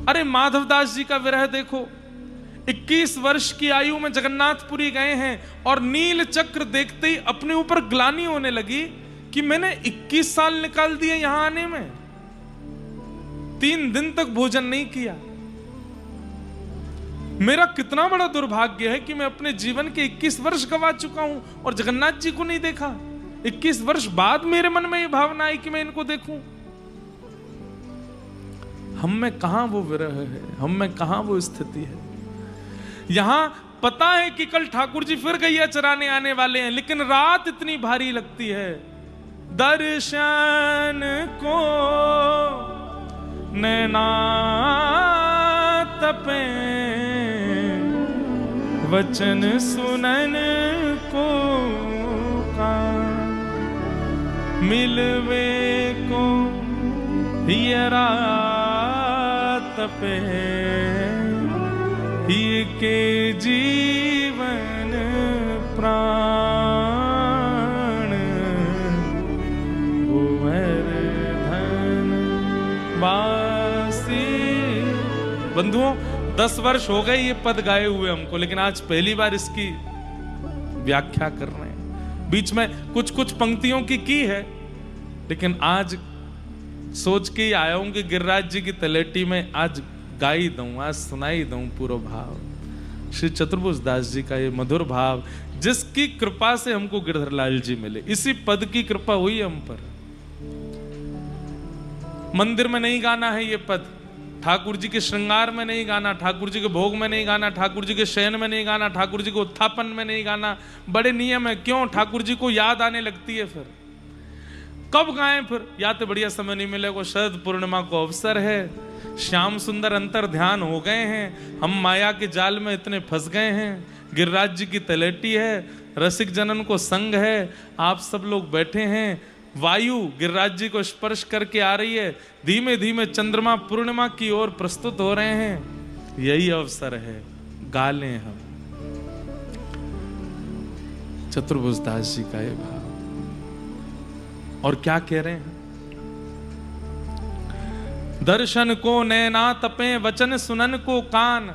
अरे माधवदास जी का विरह देखो, 21 वर्ष की आयु में जगन्नाथपुरी गए हैं और नील चक्र देखते ही अपने ऊपर ग्लानि होने लगी कि मैंने 21 साल निकाल दिए यहां आने में, 3 दिन तक भोजन नहीं किया। मेरा कितना बड़ा दुर्भाग्य है कि मैं अपने जीवन के 21 वर्ष गवा चुका हूं और जगन्नाथ जी को नहीं देखा। 21 वर्ष बाद मेरे मन में यह भावना आई कि मैं इनको देखूं। हम में कहां वो विरह है, हम में कहां वो स्थिति है। यहां पता है कि कल ठाकुर जी फिर गैया चराने आने वाले हैं, लेकिन रात इतनी भारी लगती है। दर्शन को नैना तपे, वचन सुनन को कान, मिलवे को हियरा तपे, ये के जीवन प्राण, कुंवर धन वासी। बंधुओं, 10 वर्ष हो गए ये पद गाए हुए हमको, लेकिन आज पहली बार इसकी व्याख्या कर रहे हैं। बीच में कुछ कुछ पंक्तियों की है, लेकिन आज सोच के ही आया हूं कि गिरिराज जी की तलेटी में आज गाई दूं, आज सुनाई दूं पूरा भाव। श्री चतुर्भुज दास जी का ये मधुर भाव, जिसकी कृपा से हमको गिरधर लाल जी मिले, इसी पद की कृपा हुई हम पर। मंदिर में नहीं गाना है ये पद, ठाकुर जी के श्रृंगार में नहीं गाना, ठाकुर जी के भोग में नहीं गाना, ठाकुर जी के शयन में नहीं गाना, ठाकुर जी को उत्थापन में नहीं गाना। बड़े नियम है। क्यों? ठाकुर जी को याद आने लगती है। फिर कब गाएं? फिर या तो बढ़िया समय नहीं मिलेगा, शरद पूर्णिमा को अवसर है, श्याम सुंदर अंतर ध्यान हो गए हैं, हम माया के जाल में इतने फंस गए हैं, गिरिराज जी की तलेटी है, रसिक जनन को संग है, आप सब लोग बैठे हैं, वायु गिरिराज जी को स्पर्श करके आ रही है, धीमे धीमे चंद्रमा पूर्णिमा की ओर प्रस्तुत हो रहे हैं। यही अवसर है, गा लें हम चतुर्भुज दास जी का ये भाव। और क्या कह रहे हैं? दर्शन को नैना तपे, वचन सुनन को कान।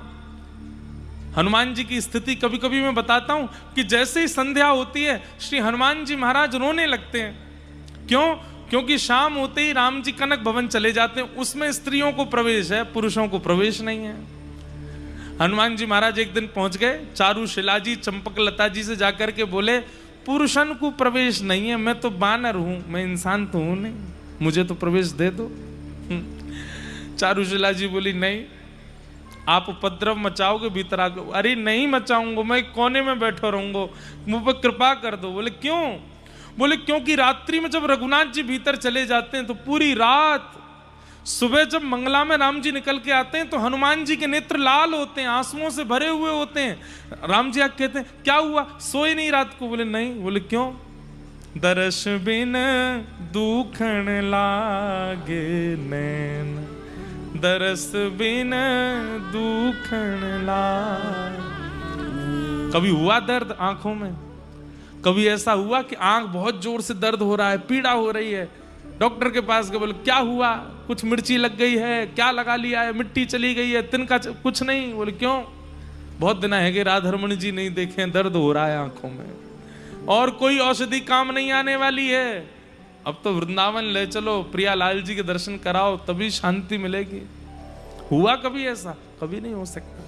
हनुमान जी की स्थिति कभी कभी मैं बताता हूं कि जैसे ही संध्या होती है, श्री हनुमान जी महाराज रोने लगते हैं। क्यों? क्योंकि शाम होते ही राम जी कनक भवन चले जाते हैं, उसमें स्त्रियों को प्रवेश है, पुरुषों को प्रवेश नहीं है। हनुमान जी महाराज एक दिन पहुंच गए, चारू शिलाजी चंपक लता जी से जाकर के बोले, पुरुषन को प्रवेश नहीं है, मैं तो बानर हूं, मैं इंसान तो हूं नहीं, मुझे तो प्रवेश दे दो। चारुशिला जी बोली, नहीं, आप उपद्रव मचाओगे भीतर आके। अरे नहीं मचाऊंगा, मैं कोने में बैठा रहूंगा, मुझ पर कृपा कर दो। बोले क्यों? बोले क्योंकि रात्रि में जब रघुनाथ जी भीतर चले जाते हैं तो पूरी रात, सुबह जब मंगला में राम जी निकल के आते हैं तो हनुमान जी के नेत्र लाल होते हैं, आंसुओं से भरे हुए होते हैं। राम जी आके कहते हैं, क्या हुआ, सोए नहीं रात को? बोले नहीं। बोले क्यों? दर्श बिन दुखन लागे नैन, दरस बिन दुखन लागे। कभी हुआ दर्द आंखों में? कभी ऐसा हुआ कि आंख बहुत जोर से दर्द हो रहा है, पीड़ा हो रही है, डॉक्टर के पास गए, बोले क्या हुआ? कुछ मिर्ची लग गई है, क्या लगा लिया है, मिट्टी चली गई है, तिनका कुछ नहीं। बोले क्यों? बहुत दिन है कि राधारमण जी नहीं देखे, दर्द हो रहा है आंखों में, और कोई औषधि काम नहीं आने वाली है, अब तो वृंदावन ले चलो, प्रिया लाल जी के दर्शन कराओ, तभी शांति मिलेगी। हुआ कभी ऐसा? कभी नहीं हो सकता।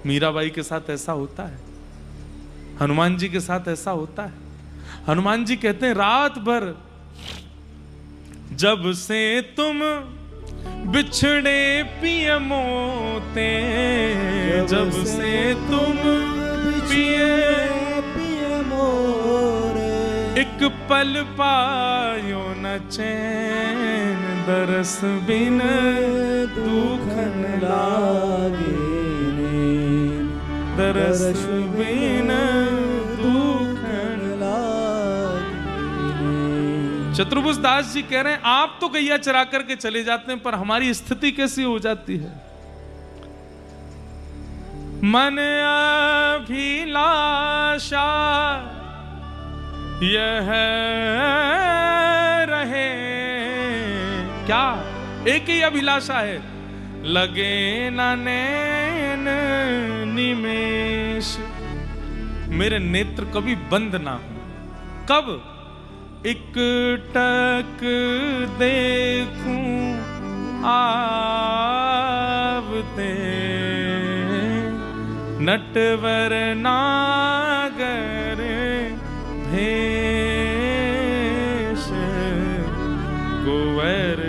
मीराबाई के साथ ऐसा होता है, हनुमान जी के साथ ऐसा होता है। हनुमान जी कहते हैं, रात भर जब से तुम बिछड़े पिय मोते, जब से तुम पिए एक पल पायो न चैन, दरस बिन दुखन लागे, दरस बिन दुखन लागे। चतुर्भुज दास जी कह रहे हैं, आप तो गैया चरा करके चले जाते हैं, पर हमारी स्थिति कैसी हो जाती है? मन अभिलाषा यह रहे, क्या एक ही अभिलाषा है, लगे न नैन निमेष, मेरे नेत्र कभी बंद ना हो। कब? एक टक देखूं आवते, नटवर नागर भेष, कुंवर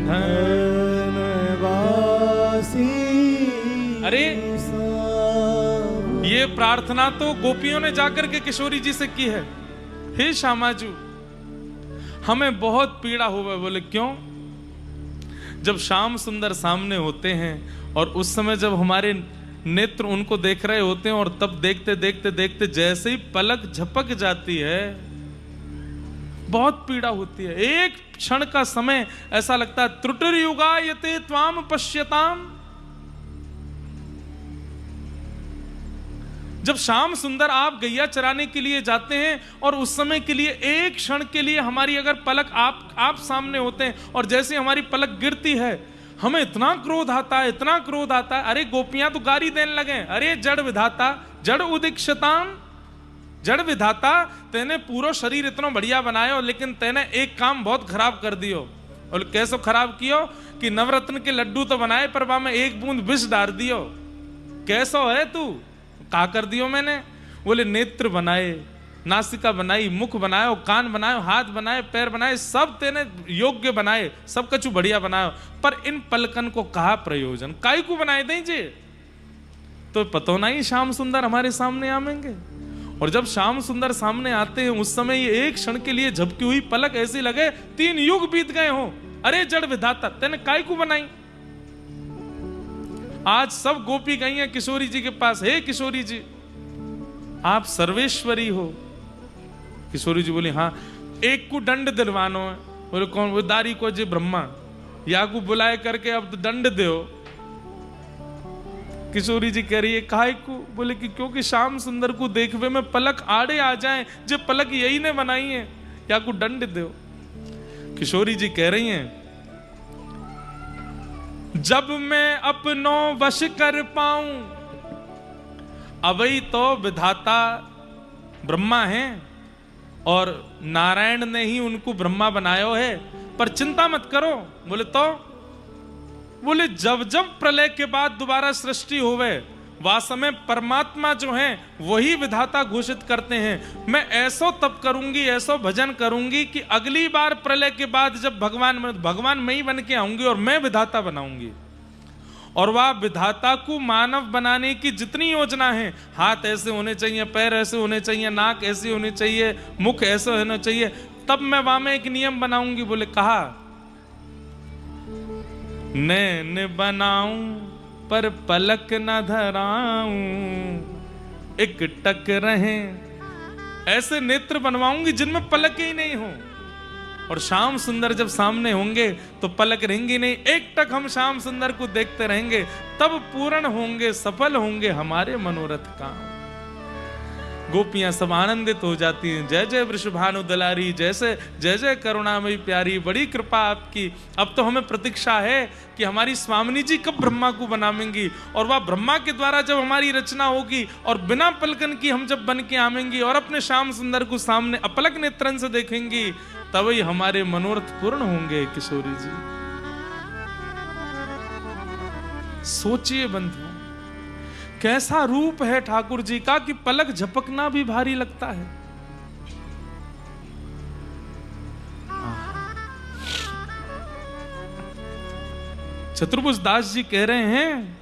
धनवासी। अरे ये प्रार्थना तो गोपियों ने जाकर के किशोरी जी से की है। हे श्यामाजू, हमें बहुत पीड़ा हुआ। बोले क्यों? जब श्याम सुंदर सामने होते हैं और उस समय जब हमारे नेत्र उनको देख रहे होते हैं और तब देखते देखते देखते जैसे ही पलक झपक जाती है, बहुत पीड़ा होती है। एक क्षण का समय ऐसा लगता है त्रुटिर्युगायते त्वाम पश्यताम। जब श्याम सुंदर आप गैया चराने के लिए जाते हैं और उस समय के लिए एक क्षण के लिए हमारी अगर पलक आप सामने होते हैं और जैसे हमारी पलक गिरती है, हमें इतना क्रोध आता है, इतना क्रोध आता है। अरे गोपियां तो गाली देने लगे, अरे जड़ विधाता, जड़ उदीक्षताम, जड़ विधाता, तेने पूरा शरीर इतना बढ़िया बनायो लेकिन तेने एक काम बहुत खराब कर दियो। और कैसे खराब कियो कि नवरत्न के लड्डू तो बनाए पर वहां में एक बूंद विष डाल दियो। कैसो है तू? का कर दियो मैंने? बोले नेत्र बनाए, नासिका बनाई, मुख बनायो, कान बनायो, हाथ बनाए, पैर बनाए, सब तेने योग्य बनाए, सब कछु बढ़िया बनायो, पर इन पलकन को कहा प्रयोजन? काई को बनाए दीजिए? तो पतो नहीं श्याम सुंदर हमारे सामने आवेंगे। और जब श्याम सुंदर सामने आते हैं उस समय ये एक क्षण के लिए झपकी हुई पलक ऐसी लगे 3 युग बीत गए हो। अरे जड़ विधाता, तेने काई को बनाई? आज सब गोपी गई हैं किशोरी जी के पास। हे किशोरी जी, आप सर्वेश्वरी हो। किशोरी जी बोली हाँ। एक को दंड दिलवानो है। बोले कौन? वो दारी को जी ब्रह्मा, या को बुलाए करके अब तो दंड दो। किशोरी जी कह रही है काहे को? बोले कि क्योंकि श्याम सुंदर को देखवे में पलक आड़े आ जाए, जो पलक यही ने बनाई है, या को दंड दो। किशोरी जी कह रही हैं जब मैं अपनों वश कर पाऊं, अवई तो विधाता ब्रह्मा हैं और नारायण ने ही उनको ब्रह्मा बनायो है, पर चिंता मत करो। बोले तो? बोले जब जब प्रलय के बाद दोबारा सृष्टि होवे, वास्तव में परमात्मा जो है वही विधाता घोषित करते हैं। मैं ऐसो तप करूंगी, ऐसो भजन करूंगी कि अगली बार प्रलय के बाद जब भगवान मैं ही बन के आऊंगी और मैं विधाता बनाऊंगी। और वह विधाता को मानव बनाने की जितनी योजना है, हाथ ऐसे होने चाहिए, पैर ऐसे होने चाहिए, नाक ऐसी होनी चाहिए, मुख ऐसे होना चाहिए, तब मैं वहां में एक नियम बनाऊंगी। बोले कहा? नैन बनाऊं पर पलक न धराऊं, एक टक रहे, ऐसे नेत्र बनवाऊंगी जिनमें पलक ही नहीं हो। और श्याम सुंदर जब सामने होंगे तो पलक रहेंगी नहीं, एक टक हम श्याम सुंदर को देखते रहेंगे, तब पूर्ण होंगे, सफल होंगे हमारे मनोरथ काम। गोपियां सब आनंदित हो जाती हैं। जय जय वृषभानु दलारी, जैसे जय जय करुणामयी प्यारी, बड़ी कृपा आपकी। अब तो हमें प्रतीक्षा है कि हमारी स्वामिनी जी कब ब्रह्मा को बनावेंगी, और वह ब्रह्मा के द्वारा जब हमारी रचना होगी और बिना पलकन की हम जब बन के आवेंगी और अपने श्याम सुंदर को सामने अपलक नेत्रन से देखेंगी, तभी हमारे मनोरथ पूर्ण होंगे। किशोरी जी सोचिए बंधु, कैसा रूप है ठाकुर जी का कि पलक झपकना भी भारी लगता है। चतुर्भुज दास जी कह रहे हैं,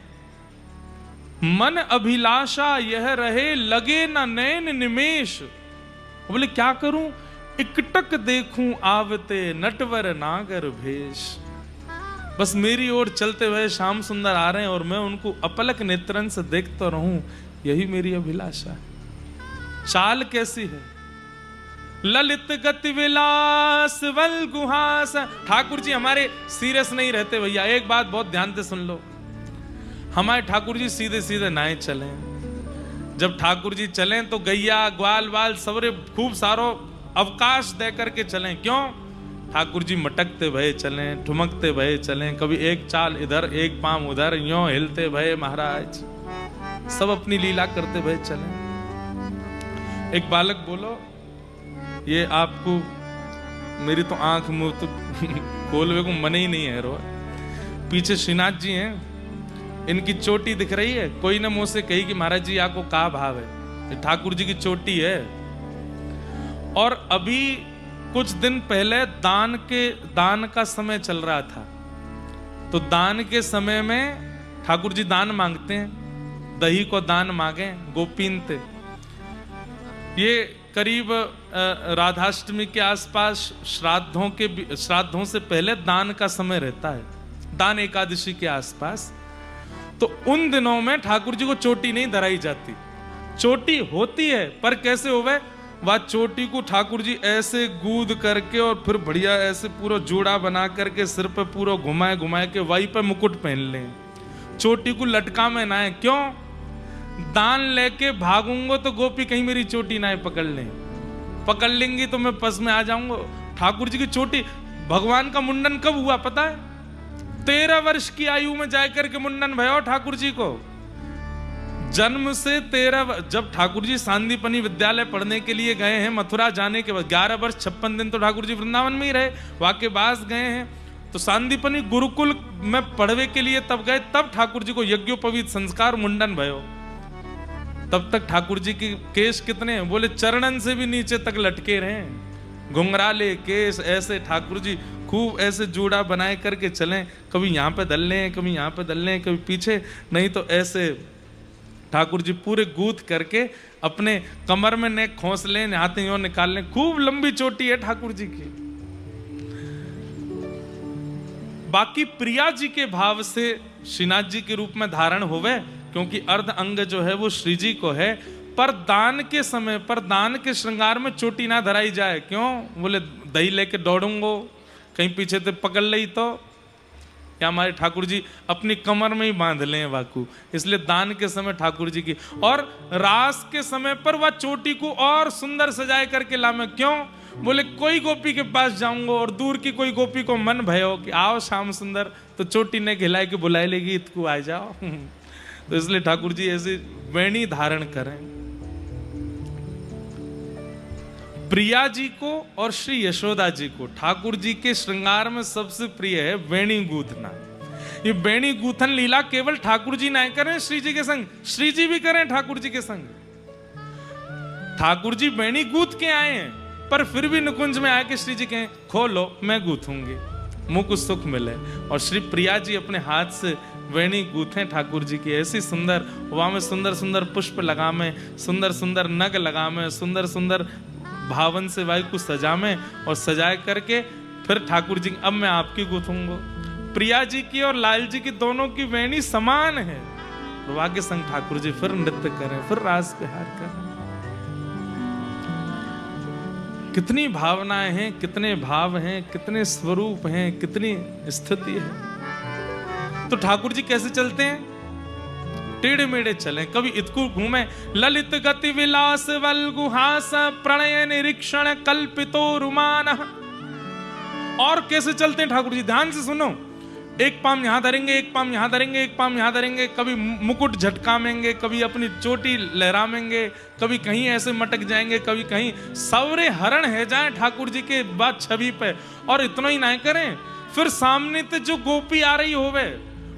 मन अभिलाषा यह रहे लगे न नैन निमेष। बोले क्या करूं? इकटक देखूं आवते नटवर नागर भेष। बस मेरी ओर चलते हुए श्याम सुंदर आ रहे हैं और मैं उनको अपलक नेत्रन से देखता रहूं, यही मेरी अभिलाषा है। चाल कैसी है? ललित गति विलास वल गुहास। ठाकुर जी हमारे सीरियस नहीं रहते भैया, एक बात बहुत ध्यान से सुन लो। हमारे ठाकुर जी सीधे सीधे नाए चले। जब ठाकुर जी चलें तो गैया ग्वाल वाल सबरे खूब सारो अवकाश दे करके चलें। क्यों? ठाकुर जी मटकते भये चलें, ठुमकते भये चलें, कभी एक चाल इधर एक पांव उधर, यों हिलते भये महाराज, सब अपनी लीला करते भये चलें। एक बालक बोलो, ये आपको मेरी तो आंख मुंह तो खोलवे को मन ही नहीं है रो। पीछे श्रीनाथ जी हैं, इनकी चोटी दिख रही है, कोई ने मुझसे कही कि महाराज जी आपको क्या भाव है, ये ठाकुर जी की चोटी है। और अभी कुछ दिन पहले दान का समय चल रहा था, तो दान के समय में ठाकुर जी दान मांगते हैं, दही को दान मांगे गोपीन थे। ये करीब राधाष्टमी के आसपास श्राद्धों से पहले दान का समय रहता है, दान एकादशी के आसपास। तो उन दिनों में ठाकुर जी को चोटी नहीं धराई जाती, चोटी होती है पर कैसे होवे, वह चोटी को ठाकुर जी ऐसे गूद करके और फिर बढ़िया ऐसे पूरा जोड़ा बना करके सिर पे पूरा घुमाए घुमाए के वहीं पे मुकुट पहन लें, चोटी को लटका में ना है। क्यों? दान लेके भागूंगा तो गोपी कहीं मेरी चोटी ना पकड़ लें, पकड़ लेंगी तो मैं पस में आ जाऊंगा। ठाकुर जी की चोटी, भगवान का मुंडन कब हुआ पता है? 13 वर्ष की आयु में जाकर के मुंडन भयो ठाकुर जी को। जन्म से 13, जब ठाकुर जी सांदीपनी विद्यालय पढ़ने के लिए गए हैं, मथुरा जाने के बाद 11 वर्ष 56 दिन तो ठाकुर जी वृंदावन में ही रहे, वाक्यबास गए हैं। तो सांदीपनी गुरुकुल में पढ़वे के लिए तब गए, तब ठाकुर जी को यज्ञोपवीत संस्कार मुंडन भयो। तब तक ठाकुर जी के केश कितने हैं? बोले चरणन से भी नीचे तक लटके रहे, घुंघराले केश ऐसे। ठाकुर जी खूब ऐसे जोड़ा बनाए करके चलें, कभी यहाँ पे दल लें, कभी यहाँ पे दल लें, कभी पीछे, नहीं तो ऐसे ठाकुर जी पूरे गूथ करके अपने कमर में नेक खोस लें, हाथ यूं निकाल लें। खूब लंबी चोटी है ठाकुर जी की। बाकी प्रिया जी के भाव से श्रीनाथ जी के रूप में धारण होवे, क्योंकि अर्ध अंग जो है वो श्री जी को है। पर दान के समय पर, दान के श्रृंगार में चोटी ना धराई जाए। क्यों? बोले दही लेके दौड़ूंगो, कहीं पीछे से पकड़ ली तो क्या हमारे ठाकुर जी अपनी कमर में ही बांध लें वाकू, इसलिए दान के समय ठाकुर जी की। और रास के समय पर वह चोटी को और सुंदर सजाए करके लामे। क्यों? बोले कोई गोपी के पास जाऊंगा और दूर की कोई गोपी को मन भयो कि आओ श्याम सुंदर, तो चोटी ने खिलाए के बुलाए लेगी, इतको आ जाओ। तो इसलिए ठाकुर जी ऐसी वेणी धारण करें। प्रिया जी को और श्री यशोदा जी को ठाकुर जी के श्रृंगार में सबसे प्रिय है वेणी गूंथना। ये वेणी गूंथन लीला केवल ठाकुर जी ना करें श्री जी के संग, श्री जी भी करें ठाकुर जी के संग। ठाकुर जी वेणी गूंथ के आए हैं, पर फिर भी निकुंज में आके श्री जी कहें खोलो मैं गूंथूंगी, मुझ को सुख मिले। और श्री प्रिया जी अपने हाथ से वेणी गूंथे ठाकुर जी की, ऐसी सुंदर, वहां में सुंदर सुंदर पुष्प लगामे, सुंदर सुंदर नग लगामे, सुंदर सुंदर भावन से वायु को सजामे, और सजाए करके फिर ठाकुर जी अब मैं आपकी गूंथूंगा। प्रिया जी की और लाल जी की दोनों की वेणी समान है। वाक्य संग ठाकुर जी फिर नृत्य करें, फिर रास विहार करें। कितनी भावनाएं हैं, कितने भाव हैं, कितने स्वरूप हैं, कितनी स्थिति है। तो ठाकुर जी कैसे चलते हैं? टेढ़े मेढ़े चले, कभी इतकू घूमे। ललित गति विलास वल गुहास प्रणय निरीक्षण कल्पितो रुमान। और कैसे चलते हैं ठाकुर जी? ध्यान से सुनो। एक पाम यहां धरेंगे, एक पाम यहां धरेंगे, एक पाम यहां धरेंगे, कभी मुकुट झटकामेंगे, कभी अपनी चोटी लहरामेंगे, कभी कहीं ऐसे मटक जाएंगे, कभी कहीं सवरे हरण है जाए ठाकुर जी के बाद छवि पे। और इतना ही नहीं करें, फिर सामने से जो गोपी आ रही होवे,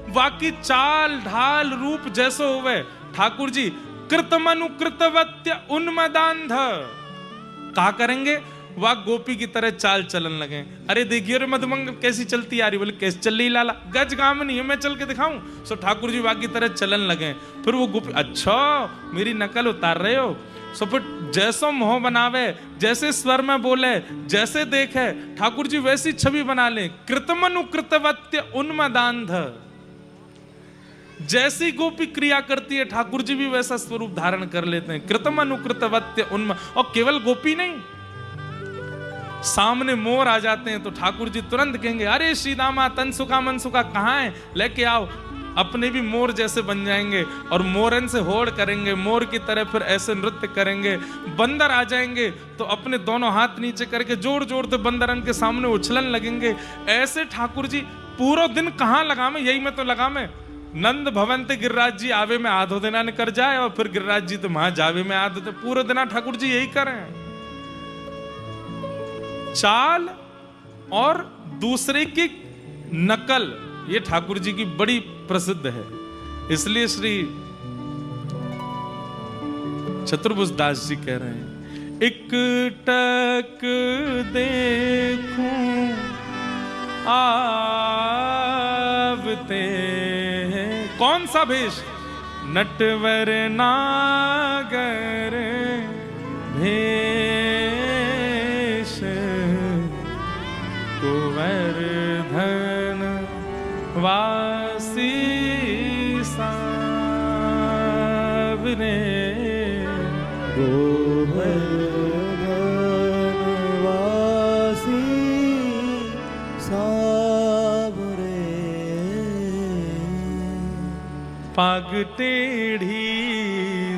वाकी चाल ढाल रूप जैसो होवे, ठाकुर जी कृतमनु कृतवत्य उन्मदांध कहा करेंगे, वह गोपी की तरह चाल चलन लगे। अरे देखिए रे मधुमंग कैसी चलती आ रही, बोले कैसे चल रही लाला, गज गांव में नहीं है, मैं चल के दिखाऊं। सो ठाकुर जी वह की तरह चलन लगे। फिर वो गोपी, अच्छा मेरी नकल उतार रहे हो। सो फिर जैसो मोह बनावे, जैसे स्वर में बोले, जैसे देखे ठाकुर जी वैसी छवि बना ले। कृतमनु कृतवत्य उन्मदांध, जैसी गोपी क्रिया करती है ठाकुर जी भी वैसा स्वरूप धारण कर लेते हैं। कृतमनु कृतवत्य उन्म, और केवल गोपी नहीं, सामने मोर आ जाते हैं तो ठाकुर जी तुरंत कहेंगे, अरे श्री दामा तनसुका मनसुका कहाँ है, लेके आओ। अपने भी मोर जैसे बन जाएंगे और मोरन से होड़ करेंगे, मोर की तरह फिर ऐसे नृत्य करेंगे। बंदर आ जाएंगे तो अपने दोनों हाथ नीचे करके जोर जोर से बंदरन के सामने उछलन लगेंगे। ऐसे ठाकुर जी पूरा दिन कहाँ लगा में, यही में तो लगा में। नंद भवन ते गिरिराज जी आवे में आधो दिना ने कर जाए और फिर गिरिराज जी तो वहां जावे में आधो, तो पूरे दिना ठाकुर जी यही करें। चाल और दूसरे की नकल ये ठाकुर जी की बड़ी प्रसिद्ध है। इसलिए श्री चतुर्भुज दास जी कह रहे हैं, एक टक देखूं आवते हैं। कौन सा भेष? नटवर नागर भेष गोवर्धन वासी सावरे गोवर्धन वासी सावरे। पाग टेढ़ी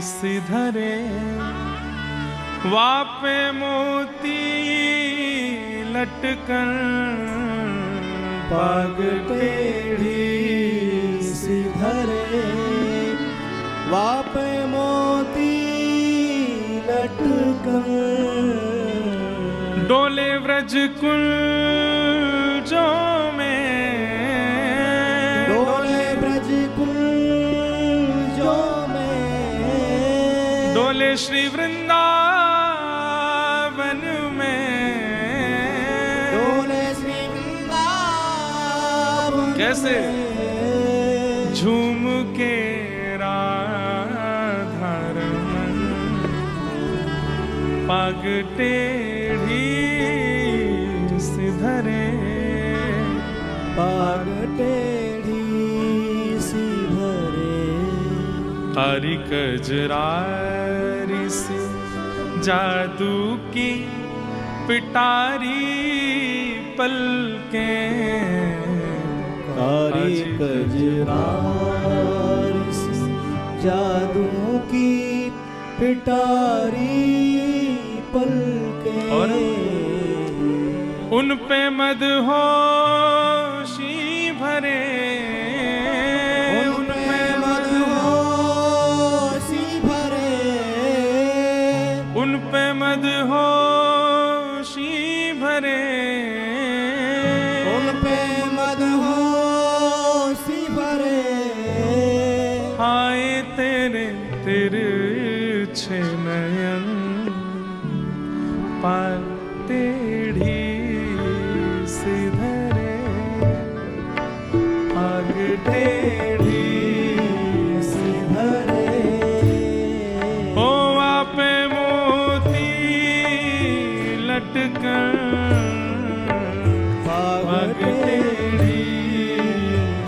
सिधरे वापे मोती लटकन। पाग टेढ़ी सिधरे वापे मोती लटकन। डोले व्रज कुंजों में, डोले व्रज कुंजों में। डोले श्री वृंदावन में। डोले श्री वृंदावन कैसे? में। झूम के राधारमन पग टेढ़ी सिधरे। पाग टेढ़ी सिधरे। कारी कजरारी सी जादू की पिटारी पलकें। कारी कजरारी सी जादू की पिटारी पलकें। और उन पे मदहोशी भरे। उन पे मदहोशी भरे। उन पे मदहोशी भरे। उन पे मदहोशी भरे। हाय तेरे तिरछे नयन पाल टेढ़ी सिधरे। आग टेढ़ी सिधरे। ओ आपे मोती लटकन। पाग टेढ़ी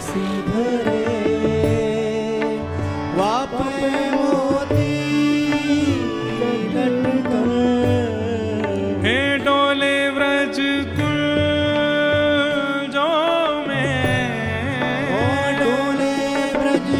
सिधरे। वापे मोती लटकन। हे डोले व्रज कुंजों में। ओ डोले ब्रज